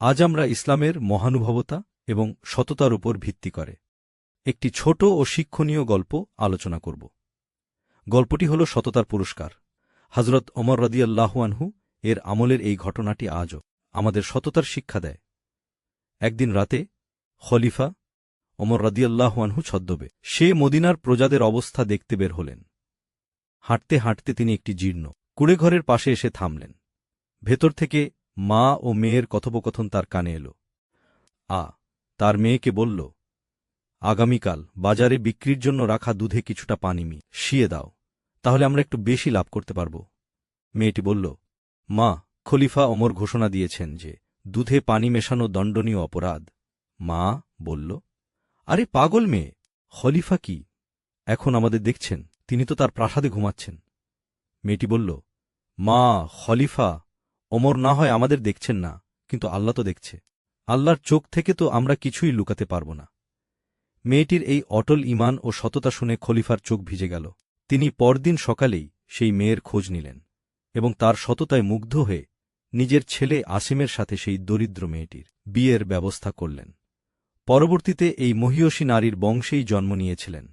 আজ আমরা ইসলামের মহানুভবতা এবং সততার উপর ভিত্তি করে একটি ছোট ও শিক্ষণীয় গল্প আলোচনা করব। গল্পটি হল সততার পুরস্কার। হজরত ওমর রাদিয়াল্লাহু আনহু এর আমলের এই ঘটনাটি আজও আমাদের সততার শিক্ষা দেয়। একদিন রাতে খলিফা ওমর রাদিয়াল্লাহু আনহু ছদ্মবে সে মদিনার প্রজাদের অবস্থা দেখতে বের হলেন। হাঁটতে হাঁটতে তিনি একটি জীর্ণ কুঁড়েঘরের পাশে এসে থামলেন। ভেতর থেকে মা ও মেয়ের কথোপকথন তার কানে এল। তার মেয়েকে বলল, আগামীকাল বাজারে বিক্রির জন্য রাখা দুধে কিছুটা পানি মিশিয়ে দাও, তাহলে আমরা একটু বেশি লাভ করতে পারব। মেয়েটি বলল, মা, খলিফা ওমর ঘোষণা দিয়েছেন যে দুধে পানি মেশানো দণ্ডনীয় অপরাধ। মা বলল, আরে পাগল মেয়ে, খলিফা কি এখন আমাদের দেখছেন? তিনি তো তার প্রাসাদে ঘুমাচ্ছেন। মেয়েটি বলল, মা, খলিফা ওমর না হয় আমাদের দেখছেন না, কিন্তু আল্লাহ তো দেখছে। আল্লাহর চোখ থেকে তো আমরা কিছুই লুকাতে পারব না। মেয়েটির এই অটল ঈমান ও সততা শুনে খলিফার চোখ ভিজে গেল। তিনি পরদিন সকালেই সেই মেয়ের খোঁজ নিলেন এবং তার সততায় মুগ্ধ হয়ে নিজের ছেলে আসিমের সাথে সেই দরিদ্র মেয়েটির বিয়ের ব্যবস্থা করলেন। পরবর্তীতে এই মহীয়সী নারীর বংশেই জন্ম নিয়েছিলেন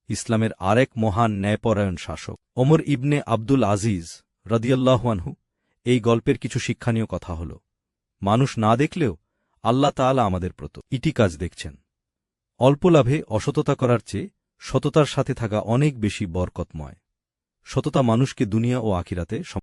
ইসলামের আরেক মহান ন্যায়পরায়ণ শাসক ওমর ইবনে আব্দুল আজিজ রাদিয়াল্লাহু আনহু। এই গল্পের কিছু শিক্ষণীয় কথা হল, মানুষ না দেখলেও আল্লাহ তাআলা আমাদের প্রতিটি কাজ দেখছেন। অল্প লাভে অসততা করার চেয়ে সততার সাথে থাকা অনেক বেশি বরকতময়। সততা মানুষকে দুনিয়া ও আখিরাতে